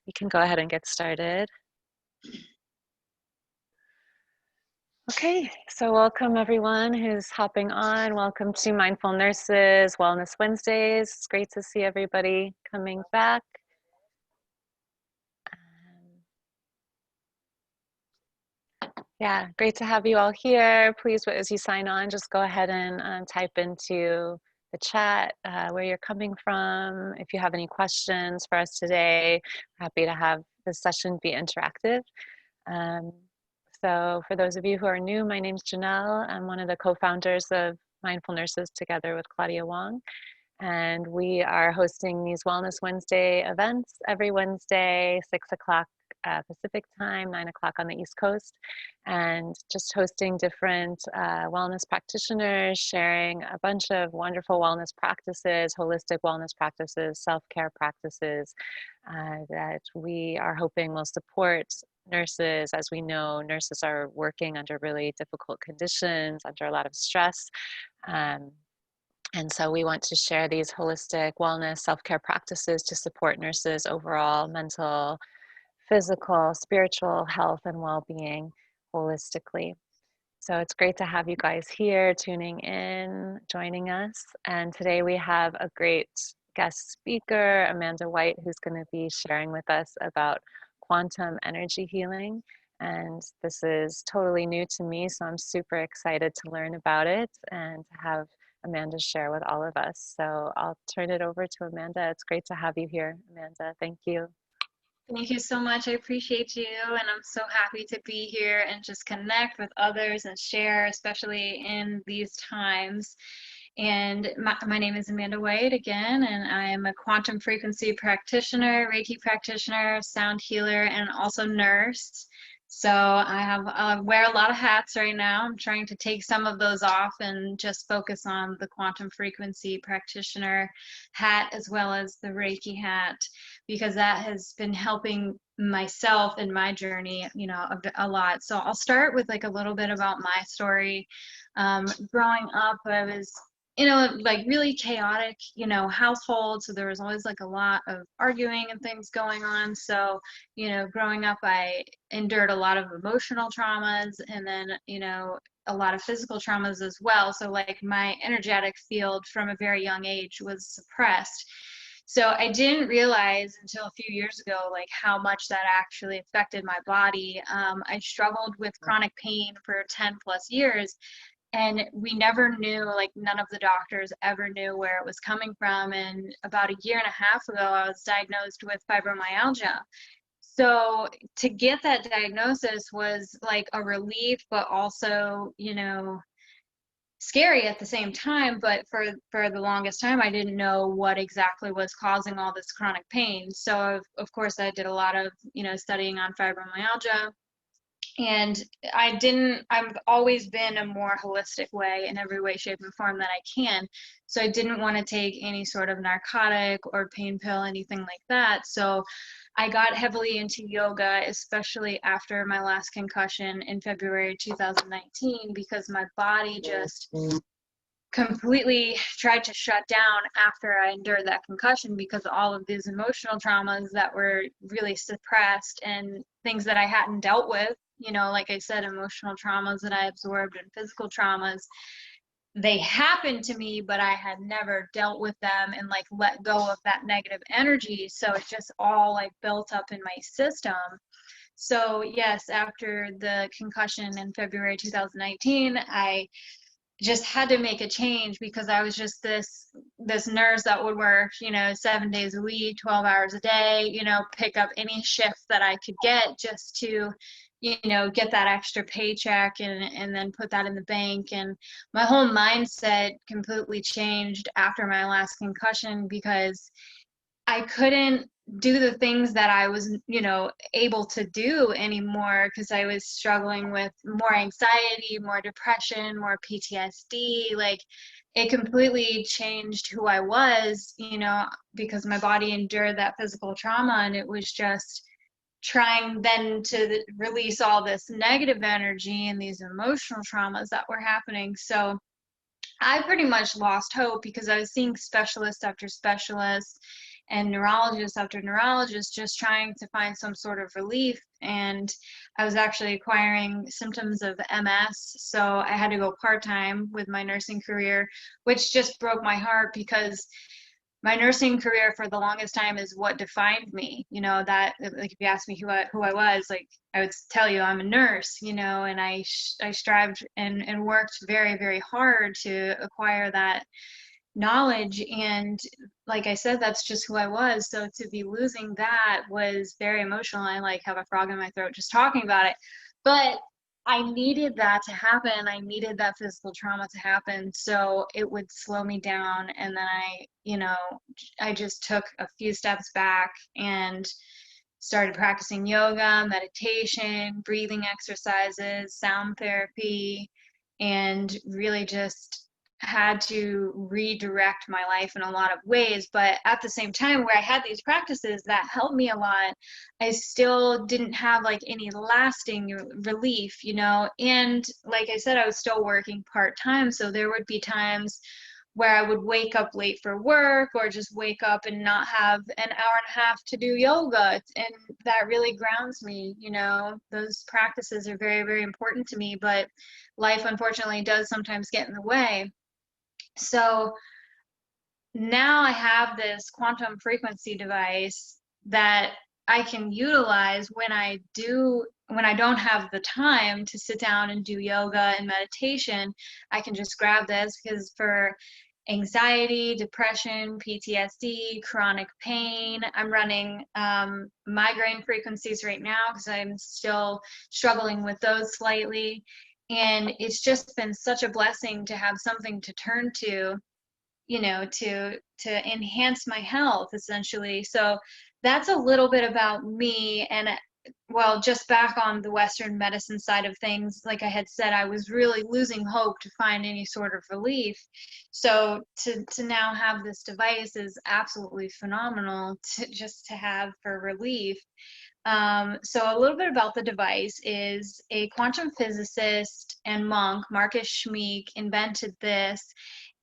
You can go ahead and get started. Okay, so welcome everyone who's hopping on. Welcome to Mindful Nurses Wellness Wednesdays. It's great to see everybody coming back. Yeah, great to have you all here. Please, as you sign on, just go ahead and type into the chat where you're coming from. If you have any questions for us today, happy to have this session be interactive. So for those of you who are new, my name's Janelle. I'm one of the co-founders of Mindful Nurses together with Claudia Wong. And we are hosting these Wellness Wednesday events every Wednesday, 6 o'clock Pacific time, 9 o'clock on the East Coast, and just hosting different wellness practitioners, sharing a bunch of wonderful wellness practices, holistic wellness practices, self-care practices that we are hoping will support nurses. As we know, nurses are working under really difficult conditions, under a lot of stress. And so we want to share these holistic wellness, self-care practices to support nurses' overall mental, physical, spiritual health and well-being holistically. So it's great to have you guys here tuning in, joining us. And today we have a great guest speaker, Amanda White, who's going to be sharing with us about quantum energy healing. And this is totally new to me, so I'm super excited to learn about it and to have Amanda share with all of us. So I'll turn it over to Amanda. It's great to have you here, Amanda. Thank you. Thank you so much. I appreciate you, and I'm so happy to be here and just connect with others and share, especially in these times. And my name is Amanda White again, and I am a Quantum Frequency Practitioner, Reiki Practitioner, sound healer, and also nurse. So I wear a lot of hats right now. I'm trying to take some of those off and just focus on the Quantum Frequency Practitioner hat as well as the Reiki hat, because that has been helping myself in my journey, you know, a lot. So I'll start with like a little bit about my story. Growing up, I was like really chaotic, household. So there was always like a lot of arguing and things going on. So, growing up, I endured a lot of emotional traumas and then, a lot of physical traumas as well. So like my energetic field from a very young age was suppressed. So I didn't realize until a few years ago, like how much that actually affected my body. I struggled with chronic pain for 10 plus years. And we never knew, like none of the doctors ever knew where it was coming from. And about a year and a half ago, I was diagnosed with fibromyalgia. So to get that diagnosis was like a relief, but also, scary at the same time. But for the longest time, I didn't know what exactly was causing all this chronic pain. So of course, I did a lot of, studying on fibromyalgia. And I've always been a more holistic way in every way, shape, and form that I can. So I didn't want to take any sort of narcotic or pain pill, anything like that. So I got heavily into yoga, especially after my last concussion in February 2019, because my body just completely tried to shut down after I endured that concussion, because all of these emotional traumas that were really suppressed and things that I hadn't dealt with, like I said, emotional traumas that I absorbed and physical traumas, they happened to me, but I had never dealt with them and like let go of that negative energy. So it just all like built up in my system. So yes, after the concussion in February 2019, I just had to make a change, because I was just this nurse that would work, 7 days a week, 12 hours a day, pick up any shift that I could get just to, get that extra paycheck and then put that in the bank. And my whole mindset completely changed after my last concussion, because I couldn't do the things that I was, able to do anymore, because I was struggling with more anxiety, more depression, more PTSD. Like it completely changed who I was, because my body endured that physical trauma, and it was just trying then to release all this negative energy and these emotional traumas that were happening. So I pretty much lost hope, because I was seeing specialist after specialist, and neurologist after neurologist, just trying to find some sort of relief. And I was actually acquiring symptoms of MS, so I had to go part-time with my nursing career, which just broke my heart because my nursing career for the longest time is what defined me. You know, that, like, if you ask me who I was, like, I would tell you I'm a nurse, you know, and I strived and worked very, very hard to acquire that knowledge. And like I said, that's just who I was. So to be losing that was very emotional. I like have a frog in my throat just talking about it. But I needed that to happen. I needed that physical trauma to happen so it would slow me down. And then I just took a few steps back and started practicing yoga, meditation, breathing exercises, sound therapy, and really just had to redirect my life in a lot of ways. But at the same time, where I had these practices that helped me a lot, I still didn't have like any lasting relief, you know. And like I said, I was still working part-time, so there would be times where I would wake up late for work or just wake up and not have an hour and a half to do yoga. And that really grounds me, you know. Those practices are very, very important to me, but life unfortunately does sometimes get in the way. So now I have this quantum frequency device that I can utilize when I don't have the time to sit down and do yoga and meditation. I can just grab this, because for anxiety, depression, PTSD, chronic pain, I'm running migraine frequencies right now because I'm still struggling with those slightly. And it's just been such a blessing to have something to turn to, you know, to enhance my health, essentially. So that's a little bit about me. And well, just back on the Western medicine side of things, like I had said, I was really losing hope to find any sort of relief. So to now have this device is absolutely phenomenal to have for relief. So a little bit about the device is a quantum physicist and monk, Marcus Schmeek, invented this.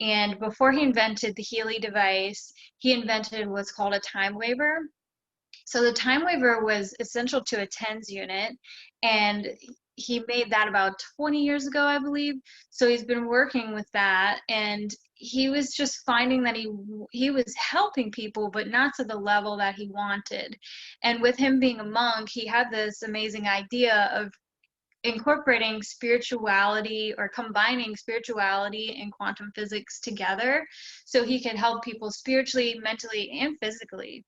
And before he invented the Healy device, he invented what's called a time waver. So the time waver was essential to a TENS unit, and he made that about 20 years ago, I believe. So he's been working with that, and he was just finding that he was helping people, but not to the level that he wanted. And with him being a monk, he had this amazing idea of incorporating spirituality or combining spirituality and quantum physics together so he could help people spiritually, mentally, and physically.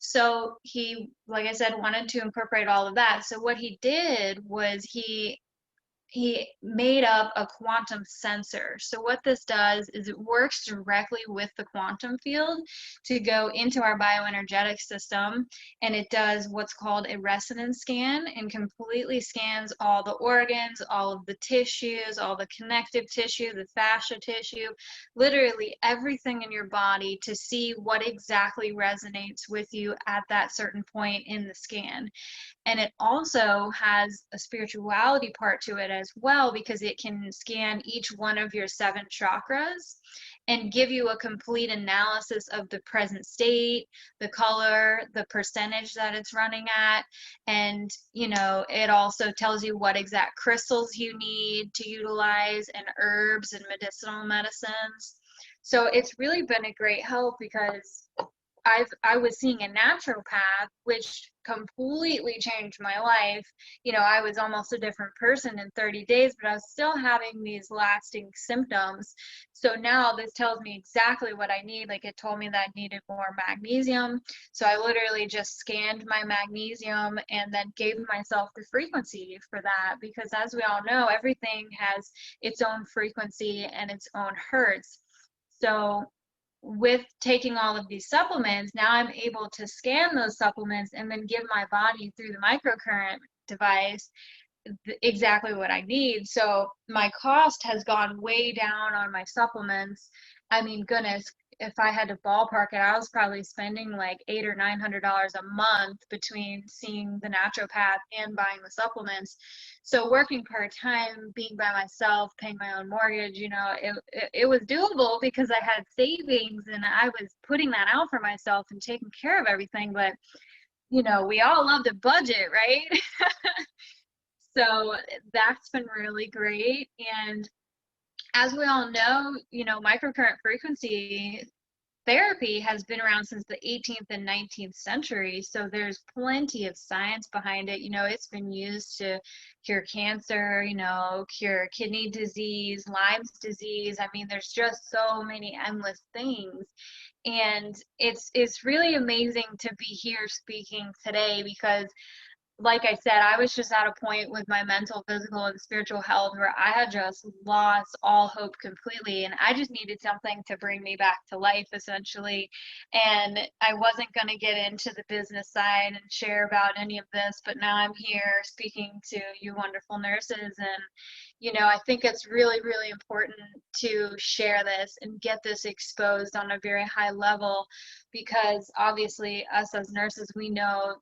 So he, like I said, wanted to incorporate all of that. So what he did was he made up a quantum sensor. So what this does is it works directly with the quantum field to go into our bioenergetic system, and it does what's called a resonance scan and completely scans all the organs, all of the tissues, all the connective tissue, the fascia tissue, literally everything in your body to see what exactly resonates with you at that certain point in the scan. And it also has a spirituality part to it as well, because it can scan each one of your 7 chakras and give you a complete analysis of the present state, the color, the percentage that it's running at. And, you know, it also tells you what exact crystals you need to utilize, and herbs and medicinal medicines. So it's really been a great help, because I was seeing a naturopath, which completely changed my life. You know, I was almost a different person in 30 days, but I was still having these lasting symptoms. So now this tells me exactly what I need. Like, it told me that I needed more magnesium. So I literally just scanned my magnesium and then gave myself the frequency for that, because as we all know, everything has its own frequency and its own hertz. So with taking all of these supplements, now I'm able to scan those supplements and then give my body through the microcurrent device exactly what I need. So my cost has gone way down on my supplements. I mean, goodness, if I had to ballpark it, I was probably spending like $800 or $900 a month between seeing the naturopath and buying the supplements. So working part-time, being by myself, paying my own mortgage, you know, it was doable because I had savings and I was putting that out for myself and taking care of everything. But, you know, we all love to budget, right? So that's been really great. And as we all know, you know, microcurrent frequency therapy has been around since the 18th and 19th century. So there's plenty of science behind it. You know, it's been used to cure cancer, you know, cure kidney disease, Lyme's disease. I mean, there's just so many endless things. And it's really amazing to be here speaking today because, like I said, I was just at a point with my mental, physical, and spiritual health where I had just lost all hope completely. And I just needed something to bring me back to life, essentially. And I wasn't going to get into the business side and share about any of this, but now I'm here speaking to you wonderful nurses. And, you know, I think it's really, really important to share this and get this exposed on a very high level because obviously, us as nurses, we know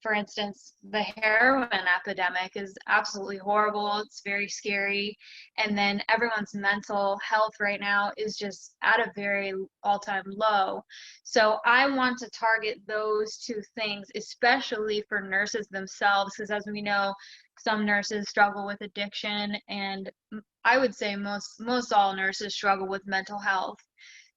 for instance, the heroin epidemic is absolutely horrible. It's very scary. And then everyone's mental health right now is just at a very all-time low. So I want to target those two things, especially for nurses themselves, because as we know, some nurses struggle with addiction, and I would say most all nurses struggle with mental health.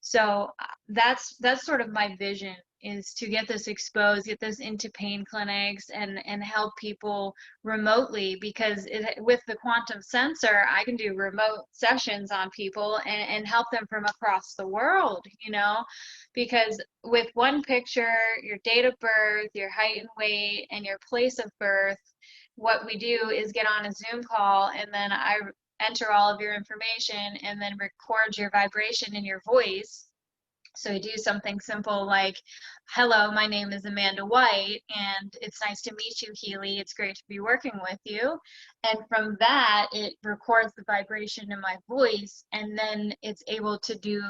So that's sort of my vision, is to get this exposed, get this into pain clinics and help people remotely, because with the quantum sensor, I can do remote sessions on people and help them from across the world, you know, because with one picture, your date of birth, your height and weight, and your place of birth, what we do is get on a Zoom call, and then I enter all of your information and then record your vibration in your voice. So I do something simple like, hello, my name is Amanda White, and it's nice to meet you, Healy. It's great to be working with you. And from that, it records the vibration in my voice, and then it's able to do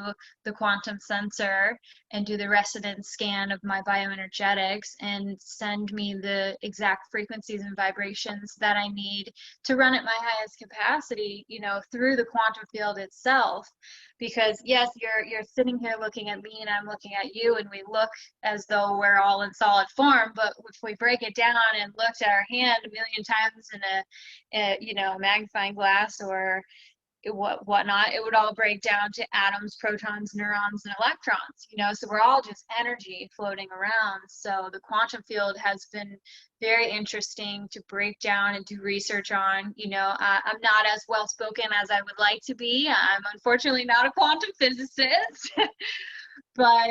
the quantum sensor and do the resonance scan of my bioenergetics and send me the exact frequencies and vibrations that I need to run at my highest capacity, you know, through the quantum field itself. Because yes, you're sitting here looking at me and I'm looking at you, and we look as though we're all in solid form, but if we break it down and looked at our hand a million times in a you know, a magnifying glass or whatnot, it would all break down to atoms, protons, neurons, and electrons, you know, so we're all just energy floating around. So the quantum field has been very interesting to break down and do research on. You know, I'm not as well spoken as I would like to be. I'm unfortunately not a quantum physicist, but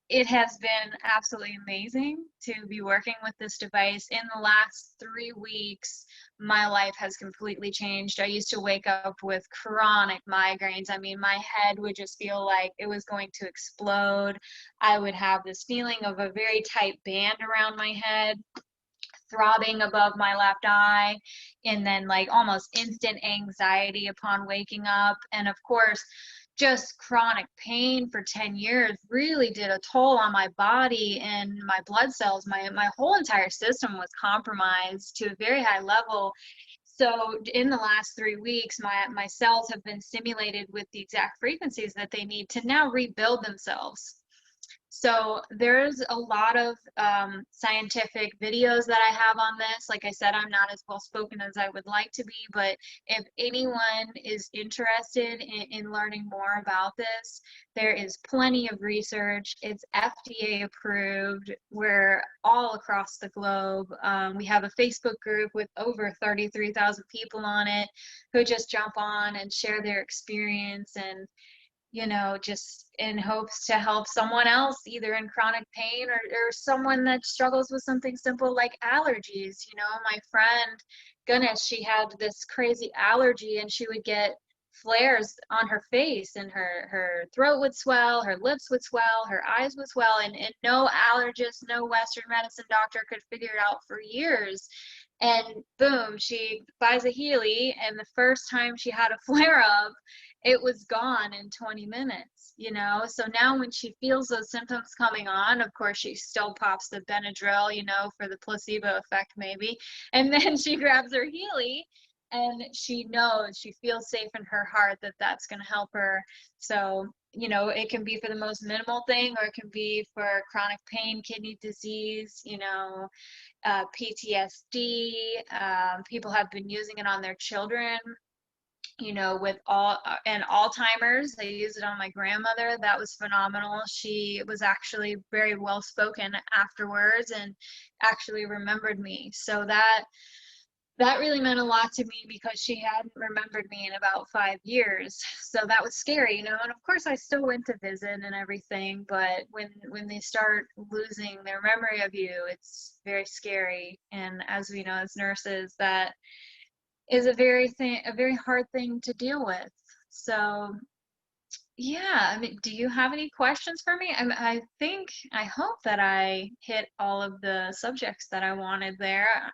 it has been absolutely amazing to be working with this device. In the last 3 weeks, my life has completely changed. I used to wake up with chronic migraines. I mean, my head would just feel like it was going to explode. I would have this feeling of a very tight band around my head, throbbing above my left eye, and then like almost instant anxiety upon waking up. And of course, just chronic pain for 10 years really did a toll on my body and my blood cells. My whole entire system was compromised to a very high level. So in the last 3 weeks, my cells have been stimulated with the exact frequencies that they need to now rebuild themselves. So there's a lot of scientific videos that I have on this. Like I said, I'm not as well spoken as I would like to be, but if anyone is interested in learning more about this, there is plenty of research. It's FDA approved. We're all across the globe. We have a Facebook group with over 33,000 people on it who just jump on and share their experience, and you know, just in hopes to help someone else either in chronic pain or someone that struggles with something simple like allergies. You know, my friend, goodness, she had this crazy allergy and she would get flares on her face, and her throat would swell, her lips would swell, her eyes would swell, and no allergist, no Western medicine doctor could figure it out for years. And boom, she buys a Healy, and the first time she had a flare up, it was gone in 20 minutes, you know? So now when she feels those symptoms coming on, of course, she still pops the Benadryl, you know, for the placebo effect maybe. And then she grabs her Healy, and she knows, she feels safe in her heart that that's going to help her. So, you know, it can be for the most minimal thing, or it can be for chronic pain, kidney disease, you know, PTSD. People have been using it on their children, you know, with and Alzheimer's. I used it on my grandmother. That was phenomenal. She was actually very well spoken afterwards and actually remembered me. So that really meant a lot to me, because she hadn't remembered me in about 5 years. So that was scary, you know. And of course I still went to visit and everything, but when they start losing their memory of you, it's very scary. And as we know as nurses, that is a very hard thing to deal with. So yeah, I mean, do you have any questions for me? I hope that I hit all of the subjects that I wanted there.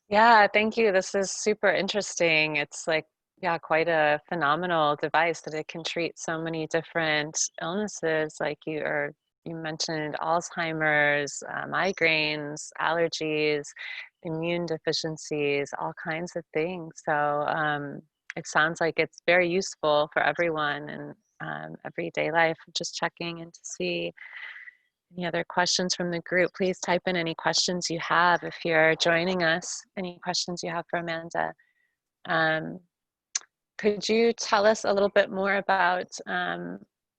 Yeah, thank you. This is super interesting. It's like, yeah, quite a phenomenal device that it can treat so many different illnesses, like you mentioned Alzheimer's, migraines, allergies, immune deficiencies, all kinds of things. So it sounds like it's very useful for everyone in everyday life. Just checking in to see any other questions from the group. Please type in any questions you have if you're joining us, any questions you have for Amanda. Um, could you tell us a little bit more about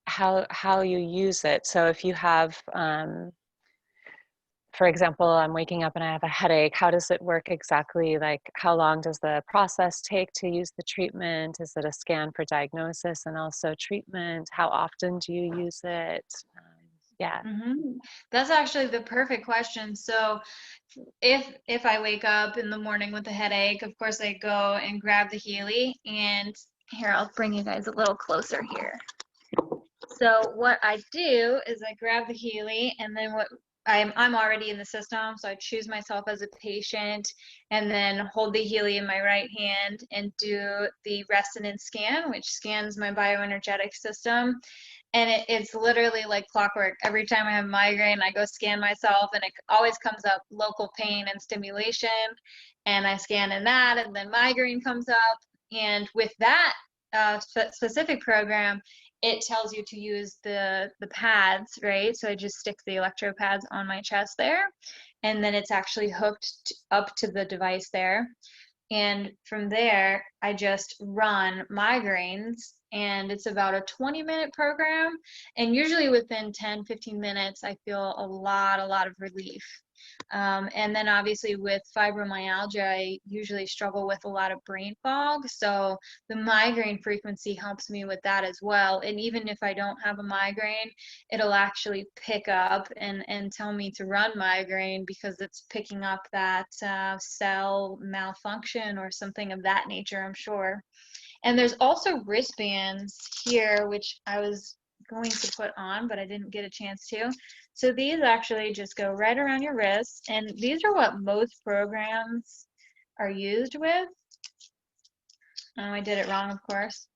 how you use it? So if you have, for example, I'm waking up and I have a headache, how does it work exactly? Like, how long does the process take to use the treatment? Is it a scan for diagnosis and also treatment? How often do you use it? Yeah. That's actually the perfect question. So if I wake up in the morning with a headache, of course I go and grab the Healy, and here, I'll bring you guys a little closer here. So what I do is I grab the Healy, and then I'm already in the system, so I choose myself as a patient, and then hold the Healy in my right hand and do the resonance scan, which scans my bioenergetic system. And it's literally like clockwork. Every time I have a migraine, I go scan myself, and it always comes up local pain and stimulation, and I scan in that, and then migraine comes up. And with that specific program, it tells you to use the pads, right? So I just stick the electro pads on my chest there, and then it's actually hooked up to the device there. And from there, I just run migraines, and it's about a 20-minute program. And usually within 10-15 minutes, I feel a lot of relief. And then obviously with fibromyalgia, I usually struggle with a lot of brain fog. So the migraine frequency helps me with that as well. And even if I don't have a migraine, it'll actually pick up and tell me to run migraine, because it's picking up that cell malfunction or something of that nature, I'm sure. And there's also wristbands here, which I was going to put on, but I didn't get a chance to. So these actually just go right around your wrist, and these are what most programs are used with. Oh, I did it wrong, of course.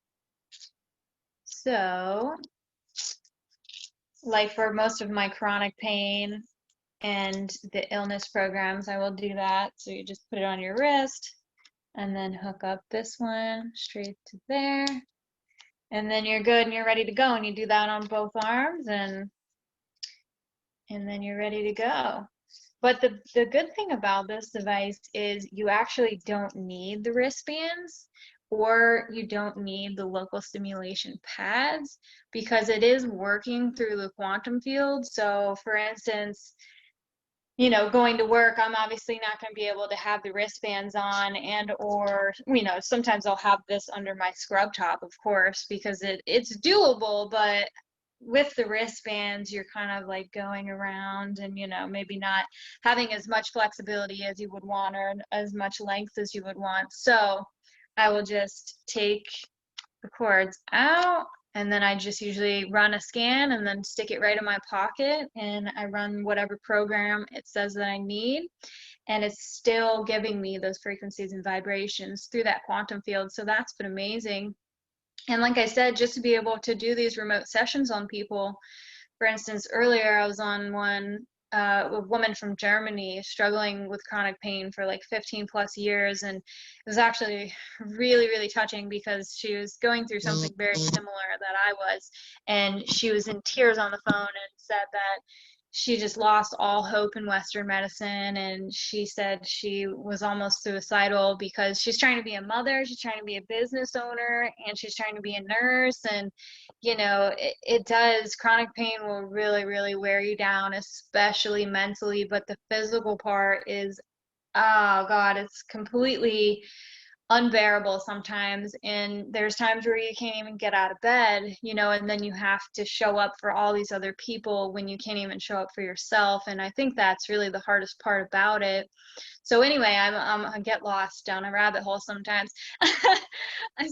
So, like for most of my chronic pain and the illness programs, I will do that. So you just put it on your wrist, and then hook up this one straight to there. And then you're good and you're ready to go. And you do that on both arms, and then you're ready to go. But the good thing about this device is you actually don't need the wristbands, or you don't need the local stimulation pads, because it is working through the quantum field. So for instance, you know, going to work, I'm obviously not going to be able to have the wristbands on, and or, you know, sometimes I'll have this under my scrub top, of course, because it's doable. But with the wristbands, you're kind of like going around and, you know, maybe not having as much flexibility as you would want, or as much length as you would want. So I will just take the cords out, and then I just usually run a scan and then stick it right in my pocket, and I run whatever program it says that I need, and it's still giving me those frequencies and vibrations through that quantum field. So that's been amazing. And like I said, just to be able to do these remote sessions on people. For instance, earlier I was on one a woman from Germany struggling with chronic pain for like 15 plus years. And it was actually really, really touching because she was going through something very similar that I was. And she was in tears on the phone and said that she just lost all hope in Western medicine. And she said she was almost suicidal because she's trying to be a mother, she's trying to be a business owner, and she's trying to be a nurse. And it does. Chronic pain will really, really wear you down, especially mentally. But the physical part is, oh God, it's completely unbearable sometimes. And there's times where you can't even get out of bed, and then you have to show up for all these other people when you can't even show up for yourself. And I think that's really the hardest part about it. So anyway, I get lost down a rabbit hole sometimes.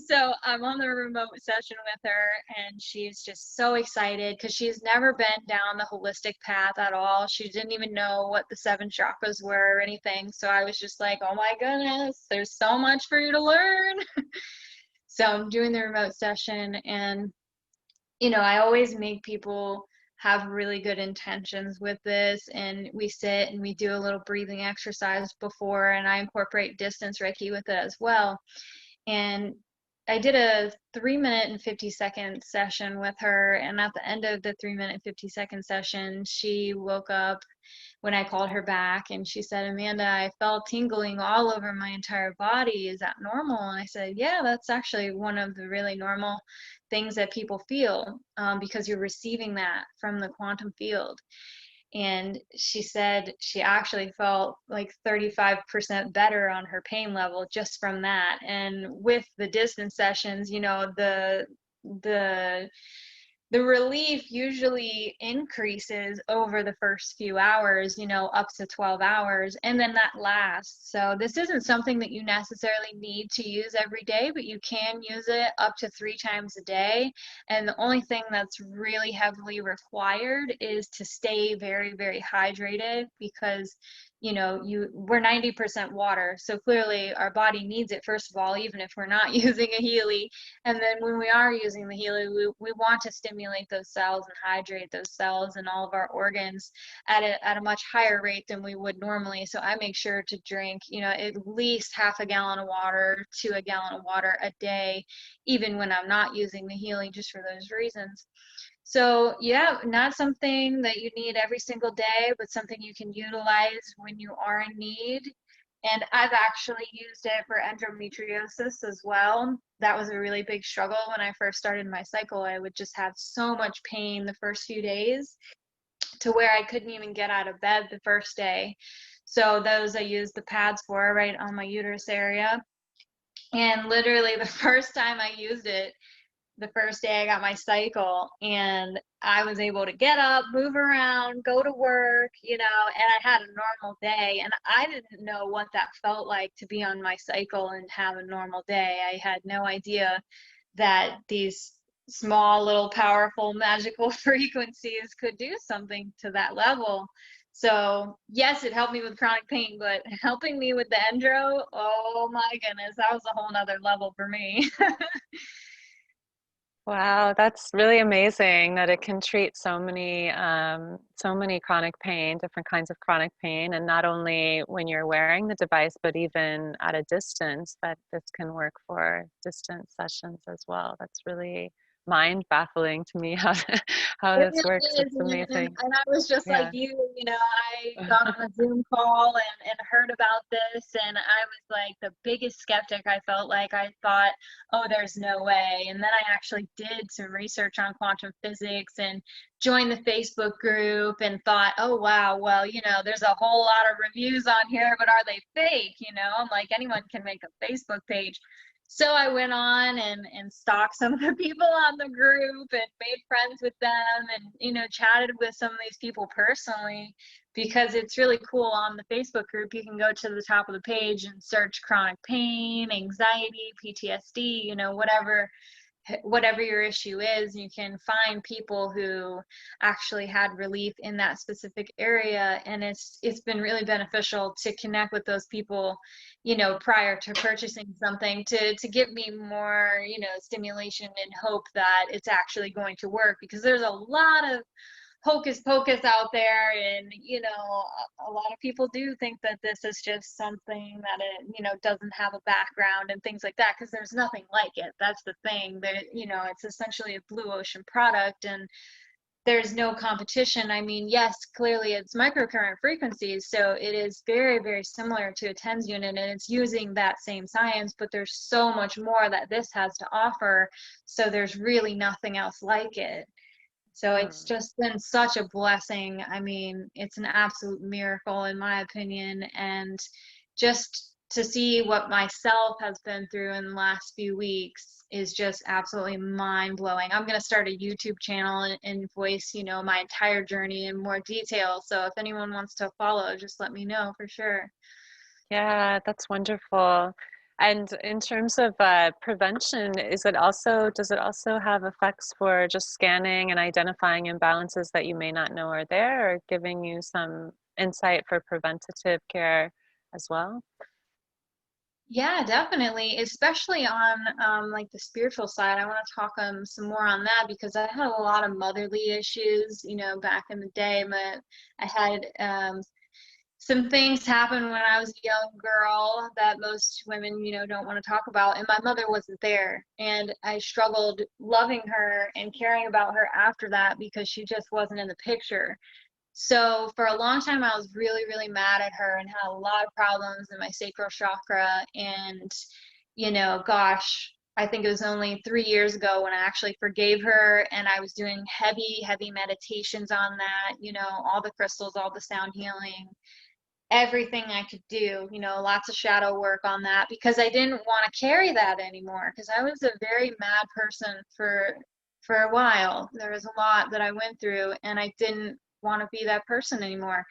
So I'm on the remote session with her, and she's just so excited because she's never been down the holistic path at all. She didn't even know what the 7 chakras were or anything. So I was just like, oh my goodness, there's so much for you to learn. So I'm doing the remote session, and I always make people have really good intentions with this, and we sit and we do a little breathing exercise before, and I incorporate distance Reiki with it as well. And I did a 3-minute and 50-second session with her, and at the end of the 3-minute 50-second session, she woke up when I called her back, and she said, Amanda, I felt tingling all over my entire body. Is that normal? And I said, yeah, that's actually one of the really normal things that people feel, because you're receiving that from the quantum field. And she said she actually felt like 35% better on her pain level just from that. And with the distance sessions, the relief usually increases over the first few hours, up to 12 hours, and then that lasts. So this isn't something that you necessarily need to use every day, but you can use it up to 3 times a day. And the only thing that's really heavily required is to stay very, very hydrated, because we're 90% water. So clearly our body needs it, first of all, even if we're not using a Healy. And then when we are using the Healy, we want to stimulate those cells and hydrate those cells and all of our organs at a much higher rate than we would normally. So I make sure to drink, at least half a gallon of water to a gallon of water a day, even when I'm not using the Healy, just for those reasons. So yeah, not something that you need every single day, but something you can utilize when you are in need. And I've actually used it for endometriosis as well. That was a really big struggle when I first started my cycle. I would just have so much pain the first few days, to where I couldn't even get out of bed the first day. So those I used the pads for, right on my uterus area. And literally the first time I used it, the first day I got my cycle, and I was able to get up, move around, go to work, and I had a normal day. And I didn't know what that felt like to be on my cycle and have a normal day. I had no idea that these small, little, powerful, magical frequencies could do something to that level. So yes, it helped me with chronic pain, but helping me with the endro, oh my goodness, that was a whole nother level for me. Wow, that's really amazing that it can treat so many chronic pain, different kinds of chronic pain, and not only when you're wearing the device, but even at a distance, that this can work for distance sessions as well. That's really mind-baffling to me how It this works. really is, It's amazing. and I was just like Yeah. I got on a Zoom call and heard about this, and I was like the biggest skeptic. I felt like I thought, oh, there's no way. And then I actually did some research on quantum physics and joined the Facebook group and thought, oh, wow, well, there's a whole lot of reviews on here, but are they fake? I'm like, anyone can make a Facebook page. So I went on and stalked some of the people on the group and made friends with them, and chatted with some of these people personally. because it's really cool. On the Facebook group, you can go to the top of the page and search chronic pain, anxiety, PTSD, you know, whatever your issue is. You can find people who actually had relief in that specific area, and it's been really beneficial to connect with those people, you know, prior to purchasing something, to give me more, you know, stimulation and hope that it's actually going to work, because there's a lot of hocus pocus out there, and you know, a lot of people do think that this is just something that it, you know, doesn't have a background and things like that, because there's nothing like it. That's the thing, that, you know, it's essentially a blue ocean product, and there's no competition. I mean, yes, clearly it's microcurrent frequencies, so it is very, very similar to a TENS unit, and it's using that same science, but there's so much more that this has to offer, so there's really nothing else like it. So it's just been such a blessing. I mean, it's an absolute miracle in my opinion. And just to see what myself has been through in the last few weeks is just absolutely mind blowing. I'm going to start a YouTube channel and voice, you know, my entire journey in more detail. So if anyone wants to follow, just let me know for sure. Yeah, that's wonderful. And in terms of prevention, does it also have effects for just scanning and identifying imbalances that you may not know are there, or giving you some insight for preventative care as well? Yeah, definitely. Especially on like the spiritual side. I want to talk some more on that, because I had a lot of motherly issues, you know, back in the day. But I had some things happen when I was a young girl that most women, you know, don't want to talk about. And my mother wasn't there. And I struggled loving her and caring about her after that, because she just wasn't in the picture. So for a long time, I was really, really mad at her and had a lot of problems in my sacral chakra. And, you know, gosh, I think it was only 3 years ago when I actually forgave her, and I was doing heavy, heavy meditations on that, you know, all the crystals, all the sound healing, everything I could do, you know, lots of shadow work on that, because I didn't want to carry that anymore, because I was a very mad person for a while. There was a lot that I went through, and I didn't want to be that person anymore.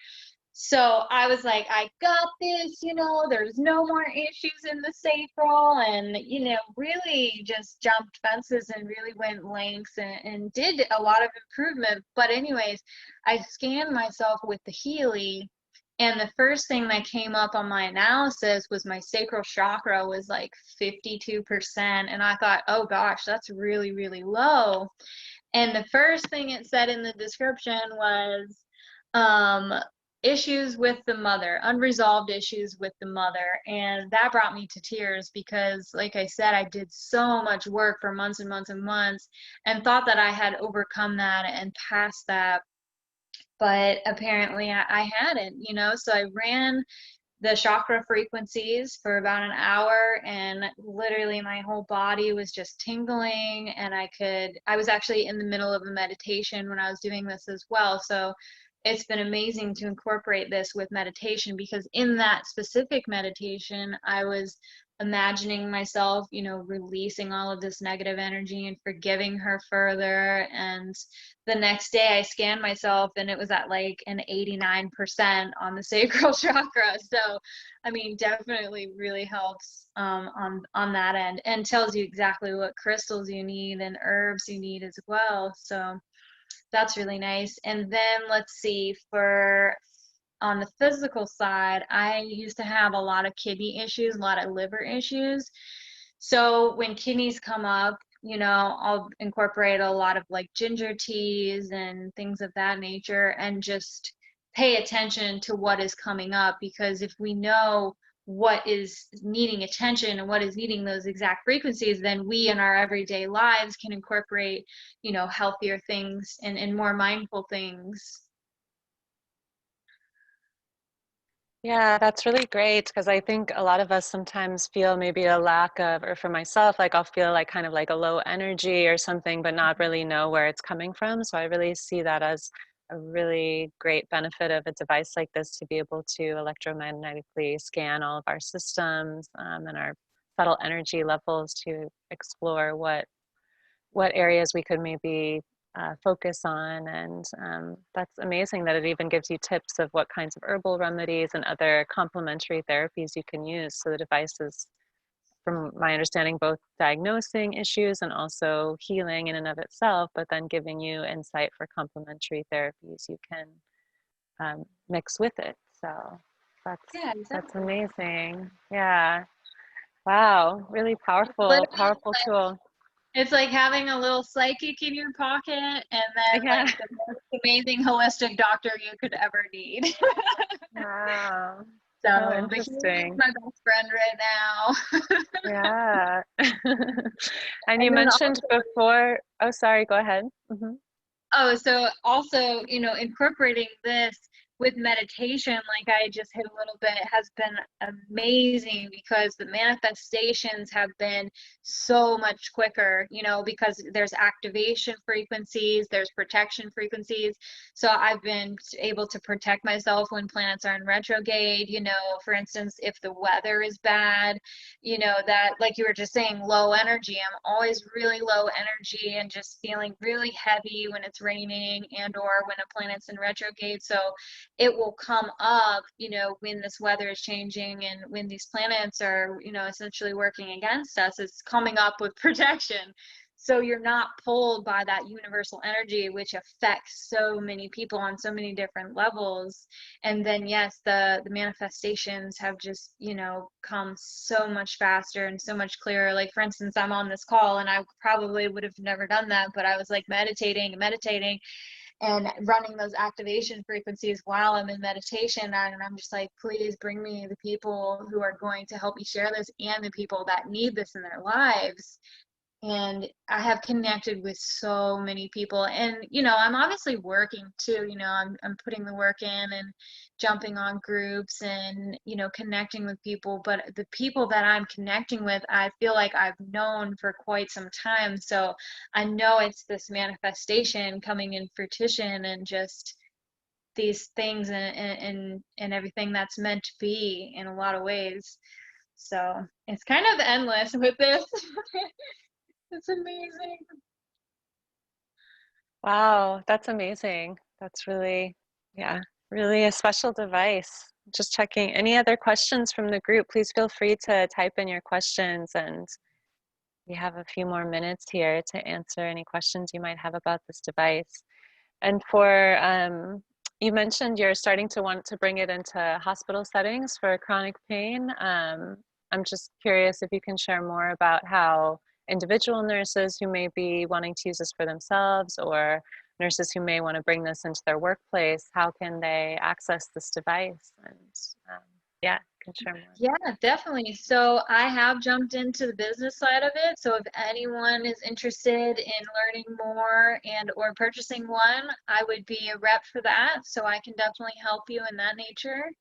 So I was like, I got this, you know, there's no more issues in the sacral, and, you know, really just jumped fences and really went lengths, and did a lot of improvement. But anyways, I scanned myself with the Healy, and the first thing that came up on my analysis was my sacral chakra was like 52%. And I thought, oh gosh, that's really, really low. And the first thing it said in the description was um, issues with the mother, unresolved issues with the mother. And that brought me to tears, because, like I said, I did so much work for months and months and months, and thought that I had overcome that and passed that. But apparently I hadn't, you know. So I ran the chakra frequencies for about an hour, and literally my whole body was just tingling, and I was actually in the middle of a meditation when I was doing this as well. So it's been amazing to incorporate this with meditation, because in that specific meditation, I was imagining myself, you know, releasing all of this negative energy and forgiving her further. And the next day I scanned myself, and it was at like an 89% on the sacral chakra. So, I mean, definitely really helps on that end, and tells you exactly what crystals you need and herbs you need as well. So that's really nice. And then let's see, for on the physical side, I used to have a lot of kidney issues, a lot of liver issues. So when kidneys come up, you know, I'll incorporate a lot of like ginger teas and things of that nature, and just pay attention to what is coming up, because if we know what is needing attention and what is needing those exact frequencies, then we in our everyday lives can incorporate, you know, healthier things and more mindful things. Yeah, that's really great, because I think a lot of us sometimes feel maybe a lack of, or for myself, like I'll feel like kind of like a low energy or something, but not really know where it's coming from. So I really see that as a really great benefit of a device like this, to be able to electromagnetically scan all of our systems, and our subtle energy levels, to explore what areas we could maybe focus on. And that's amazing that it even gives you tips of what kinds of herbal remedies and other complementary therapies you can use. So the device is, from my understanding, both diagnosing issues and also healing in and of itself, but then giving you insight for complementary therapies you can mix with it. So Yeah, that's exactly. amazing. Yeah. Wow. Really powerful, Literally, powerful tool. it's like having a little psychic in your pocket, and then Yeah. like the most amazing holistic doctor you could ever need. Wow. So So the human is interesting. my best friend right now. Yeah. And you And then mentioned also, before, oh, sorry, go ahead. Hmm. oh, so also, incorporating this with meditation, like I just hit a little bit, has been amazing because the manifestations have been so much quicker, because there's activation frequencies, there's protection frequencies. So I've been able to protect myself when planets are in retrograde, for instance, if the weather is bad, that, like you were just saying, low energy. I'm always really low energy and just feeling really heavy when it's raining and or when a planet's in retrograde. So it will come up, when this weather is changing and when these planets are, essentially working against us. It's coming up with protection. So you're not pulled by that universal energy, which affects so many people on so many different levels. And then yes, the manifestations have just, come so much faster and so much clearer. Like, for instance, I'm on this call and I probably would have never done that, but I was like meditating and running those activation frequencies while I'm in meditation. And I'm just like, please bring me the people who are going to help me share this and the people that need this in their lives. And I have connected with so many people. And I'm obviously working too. I'm putting the work in and jumping on groups and connecting with people. But the people that I'm connecting with, I feel like I've known for quite some time. So I know it's this manifestation coming in fruition, and just these things and everything that's meant to be in a lot of ways. So it's kind of endless with this. It's amazing. Wow, that's amazing. That's really, yeah, really a special device. Just checking. Any other questions from the group? Please feel free to type in your questions, and we have a few more minutes here to answer any questions you might have about this device. And for, you mentioned you're starting to want to bring it into hospital settings for chronic pain. I'm just curious if you can share more about how individual nurses who may be wanting to use this for themselves, or nurses who may want to bring this into their workplace, how can they access this device? And yeah, you can share more. Yeah, definitely. So I have jumped into the business side of it. So if anyone is interested in learning more and or purchasing one, I would be a rep for that. So I can definitely help you in that nature.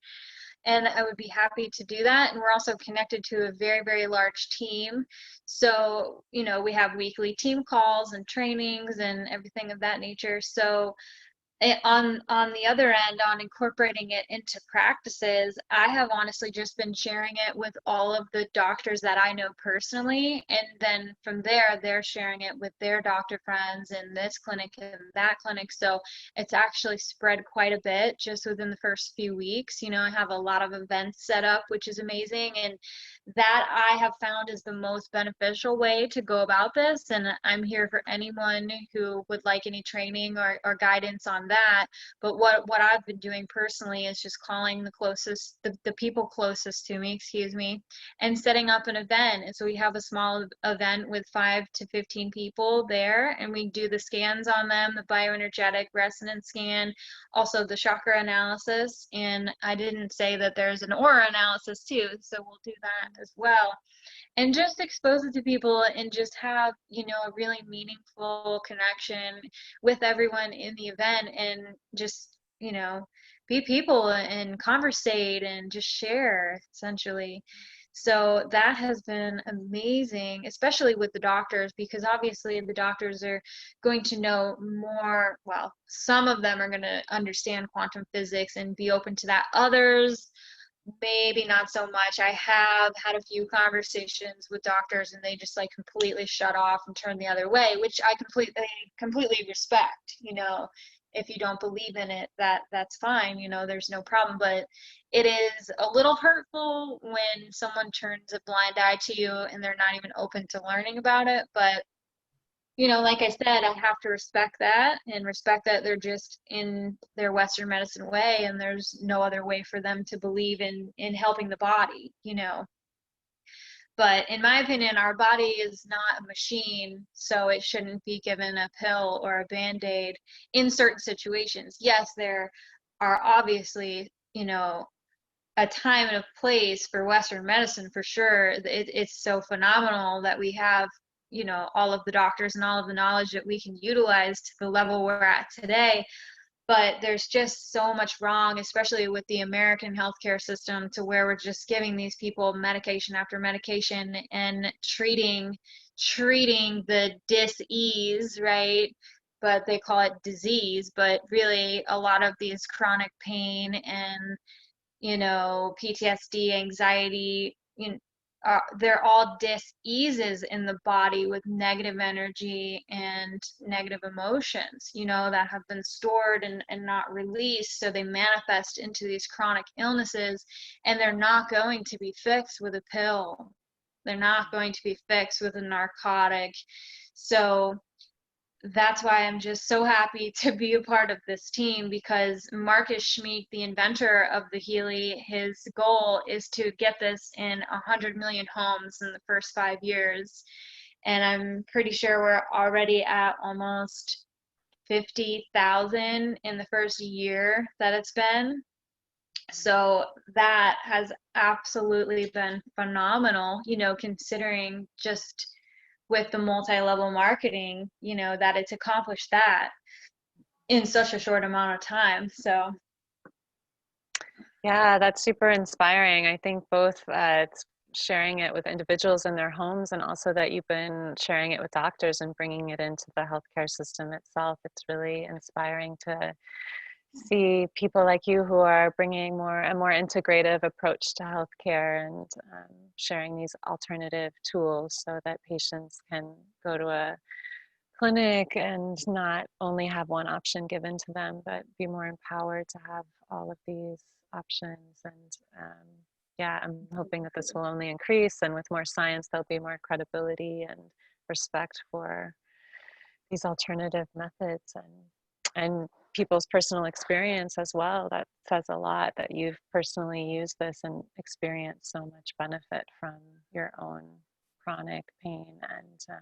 And I would be happy to do that. And we're also connected to a very, very large team. So, we have weekly team calls and trainings and everything of that nature. So on the other end, on incorporating it into practices, I have honestly just been sharing it with all of the doctors that I know personally, and then from there they're sharing it with their doctor friends in this clinic and that clinic. So it's actually spread quite a bit just within the first few weeks. I have a lot of events set up, which is amazing, and that I have found is the most beneficial way to go about this. And I'm here for anyone who would like any training or guidance on that. But what I've been doing personally is just calling the people closest to me, and setting up an event. And so we have a small event with 5 to 15 people there, and we do the scans on them, the bioenergetic resonance scan, also the chakra analysis. And I didn't say that there's an aura analysis too, so we'll do that as well. And just expose it to people and just have, a really meaningful connection with everyone in the event, and just, be people and conversate and just share, essentially. So that has been amazing, especially with the doctors, because obviously the doctors are going to know more. Well, some of them are going to understand quantum physics and be open to that. Others maybe not so much. I have had a few conversations with doctors and they just like completely shut off and turn the other way, which I completely respect. If you don't believe in it, that's fine, there's no problem. But it is a little hurtful when someone turns a blind eye to you and they're not even open to learning about it. But like I said, I have to respect that and respect that they're just in their Western medicine way, and there's no other way for them to believe in helping the body. But in my opinion, our body is not a machine, so it shouldn't be given a pill or a Band-Aid in certain situations. Yes, there are obviously, a time and a place for Western medicine for sure. It's so phenomenal that we have, all of the doctors and all of the knowledge that we can utilize to the level we're at today. But there's just so much wrong, especially with the American healthcare system, to where we're just giving these people medication after medication and treating the dis-ease, right? But they call it disease, but really a lot of these chronic pain and PTSD, anxiety, they're all dis-eases in the body with negative energy and negative emotions, that have been stored and not released. So they manifest into these chronic illnesses, and they're not going to be fixed with a pill. They're not going to be fixed with a narcotic. So that's why I'm just so happy to be a part of this team, because Marcus Schmeek, the inventor of the Healy, his goal is to get this in 100 million homes in the first 5 years. And I'm pretty sure we're already at almost 50,000 in the first year that it's been. So that has absolutely been phenomenal, considering just with the multi-level marketing, that it's accomplished that in such a short amount of time. So Yeah, that's super inspiring. I think both it's sharing it with individuals in their homes, and also that you've been sharing it with doctors and bringing it into the healthcare system itself. It's really inspiring to see people like you who are bringing a more integrative approach to healthcare, and sharing these alternative tools so that patients can go to a clinic and not only have one option given to them, but be more empowered to have all of these options. And yeah, I'm hoping that this will only increase, and with more science, there'll be more credibility and respect for these alternative methods, and people's personal experience as well. That says a lot, that you've personally used this and experienced so much benefit from your own chronic pain. And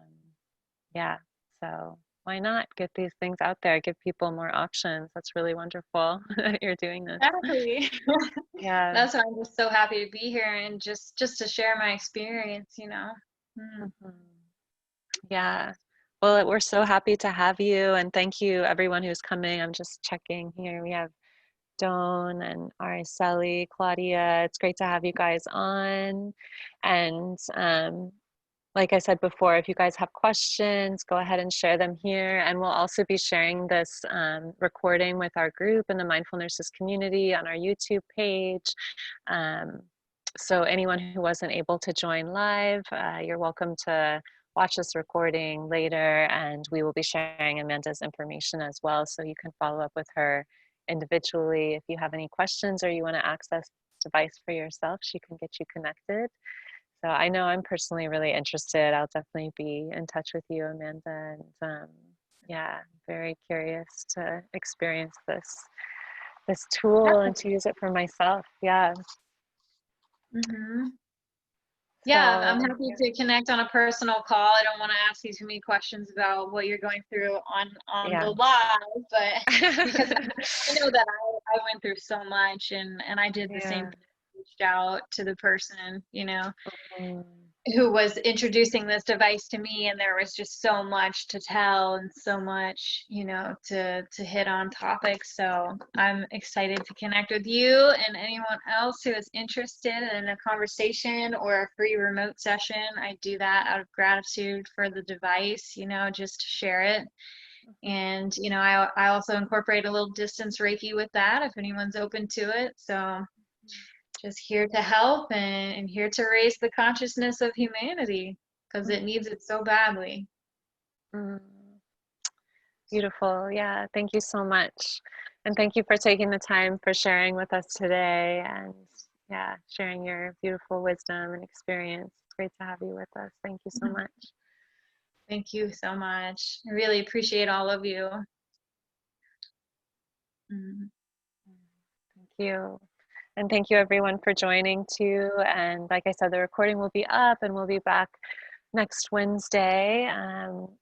yeah, so why not get these things out there, give people more options? That's really wonderful that you're doing this. exactly. Yeah. That's why I'm just so happy to be here and just to share my experience. Mhm. Yeah. Well, we're so happy to have you, and thank you everyone who's coming. I'm just checking here. We have Dawn and Araceli, Claudia. It's great to have you guys on. And like I said before, if you guys have questions, go ahead and share them here. And we'll also be sharing this recording with our group in the Mindful Nurses community on our YouTube page. So anyone who wasn't able to join live, you're welcome to watch this recording later, and we will be sharing Amanda's information as well, so you can follow up with her individually. If you have any questions or you want to access the device for yourself, she can get you connected. So I know I'm personally really interested. I'll definitely be in touch with you, Amanda. And yeah, very curious to experience this tool and to use it for myself. Yeah. Mm-hmm. Yeah, I'm So happy to connect on a personal call. I don't want to ask you too many questions about what you're going through on yeah. the live, but because I know that I went through so much, and I did the same Yeah. thing. Reached out to the person, Mm. who was introducing this device to me, and there was just so much to tell and so much, to hit on topics. So I'm excited to connect with you and anyone else who is interested in a conversation or a free remote session. I do that out of gratitude for the device, just to share it. And I also incorporate a little distance Reiki with that if anyone's open to it. So just here to help and here to raise the consciousness of humanity because it needs it so badly. Mm. Beautiful. Yeah. Thank you so much. And thank you for taking the time for sharing with us today and yeah, sharing your beautiful wisdom and experience. It's great to have you with us. Thank you so much. Thank you so much. I really appreciate all of you. Thank you. And thank you everyone for joining too. And like I said, the recording will be up and we'll be back next Wednesday.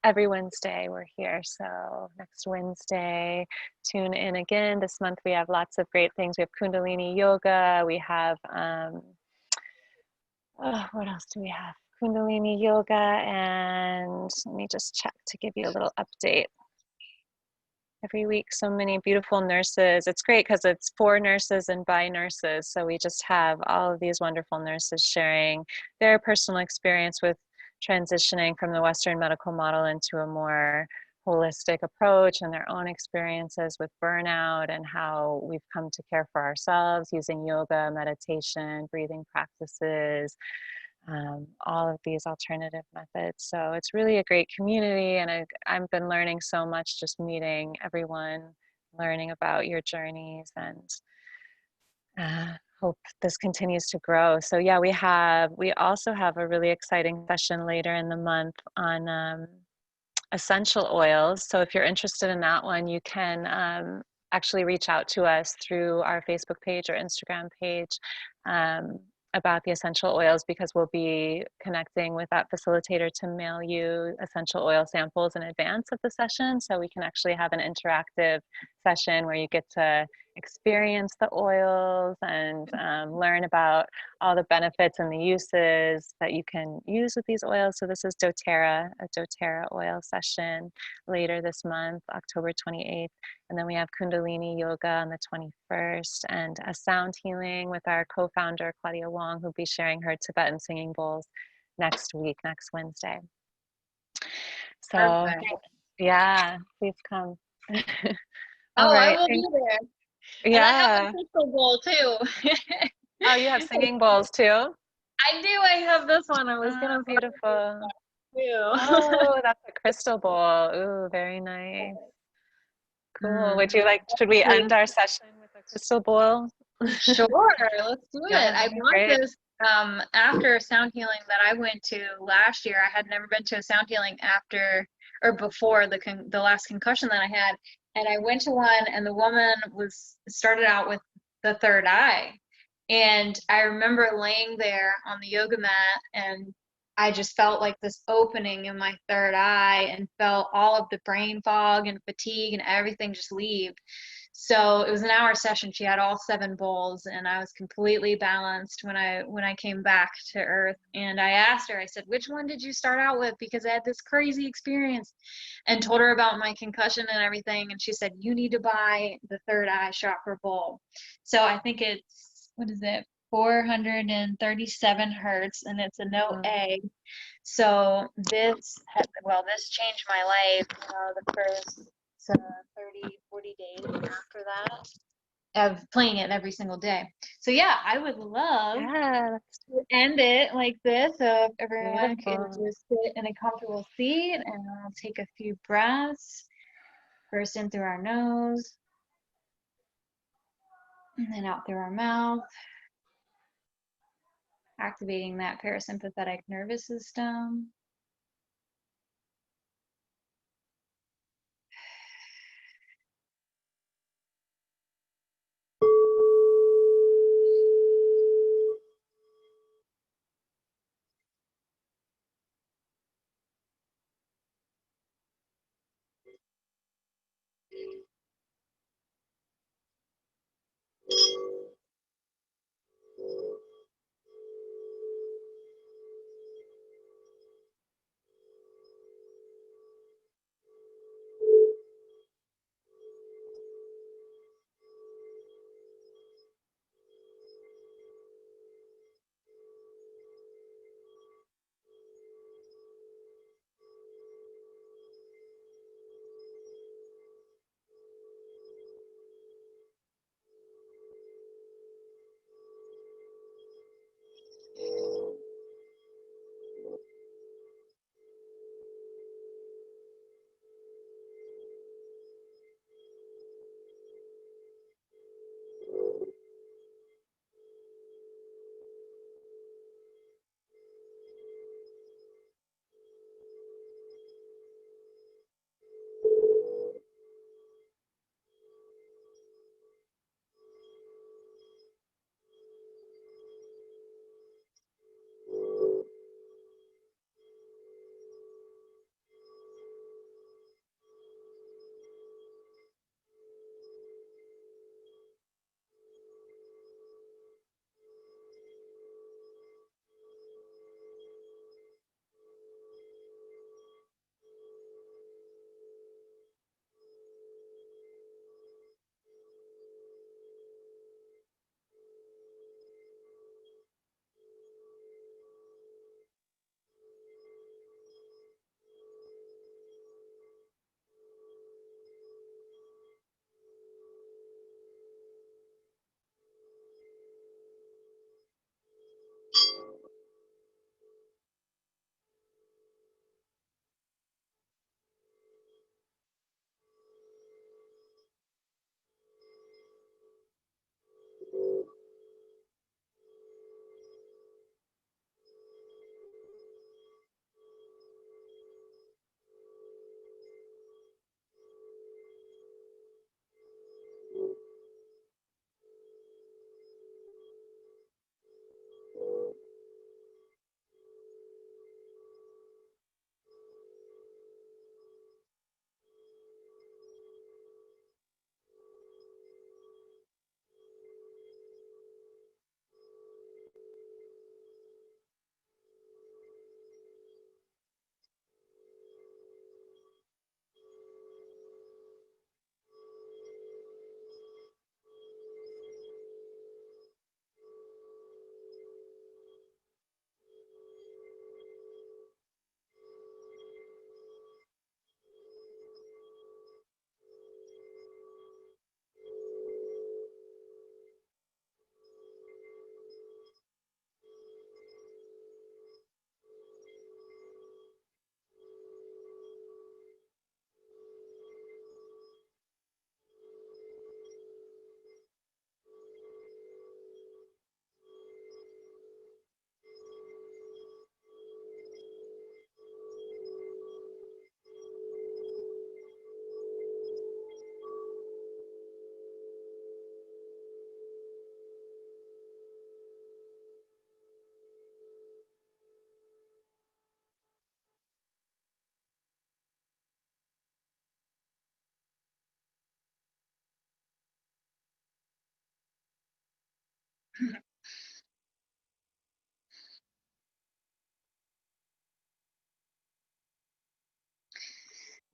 Every Wednesday we're here. So next Wednesday, tune in again. This month we have lots of great things. We have Kundalini Yoga. We have, what else do we have? Kundalini Yoga. And let me just check to give you a little update. Every week, so many beautiful nurses. It's great because it's for nurses and by nurses. So we just have all of these wonderful nurses sharing their personal experience with transitioning from the Western medical model into a more holistic approach and their own experiences with burnout and how we've come to care for ourselves using yoga, meditation, breathing practices, all of these alternative methods. So it's really a great community, and I've been learning so much just meeting everyone, learning about your journeys, and hope this continues to grow. So yeah, we also have a really exciting session later in the month on essential oils. So if you're interested in that one, you can actually reach out to us through our Facebook page or Instagram page about the essential oils, because we'll be connecting with that facilitator to mail you essential oil samples in advance of the session. So we can actually have an interactive session where you get to experience the oils and learn about all the benefits and the uses that you can use with these oils. So this is doTERRA, a doTERRA oil session later this month, October 28th. And then we have Kundalini Yoga on the 21st and a sound healing with our co-founder, Claudia Wong, who'll be sharing her Tibetan singing bowls next week, next Wednesday. So yeah, please come. All right. I will be there. Yeah. And I have a crystal bowl too. Oh, you have singing bowls too? I do. I have this one. I was gonna beautiful. too. Oh, that's a crystal bowl. Ooh, very nice. Cool. Would you like? Should we end our session with a crystal bowl? Sure, let's do it. Yeah, I bought great. this after a sound healing that I went to last year. I had never been to a sound healing after or before the last concussion that I had, and I went to one, and the woman started out with the third eye, and I remember laying there on the yoga mat, and I just felt like this opening in my third eye, and felt all of the brain fog and fatigue and everything just leave. So it was an hour session. She had all 7 bowls, and I was completely balanced when I came back to earth. And I asked her, I said, which one did you start out with? Because I had this crazy experience, and told her about my concussion and everything. And she said, you need to buy the third eye chakra bowl. So I think it's, what is it? 437 hertz, and it's a no egg. So this changed my life, the first 30-40 days after that of playing it every single day. So yeah, I would love to end it like this. So if everyone could just sit in a comfortable seat, and I'll take a few breaths, first in through our nose and then out through our mouth, activating that parasympathetic nervous system.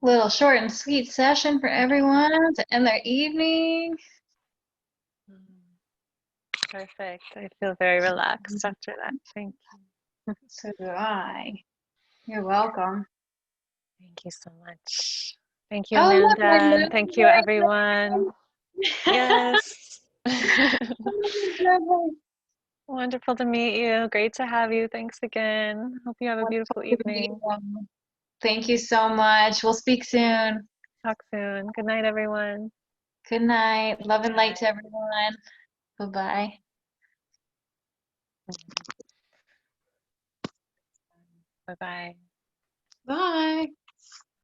Little short and sweet session for everyone to end their evening. Perfect. I feel very relaxed after that. Thank you. So do I. You're welcome. Thank you so much. Thank you, Oh, look, Amanda. And thank you, everyone. Yes. Wonderful to meet you. Great to have you. Thanks again. Hope you have a beautiful evening. Thank you so much. We'll speak soon. Talk soon. Good night, everyone. Good night. Love and light to everyone. Bye-bye. Bye-bye. Bye.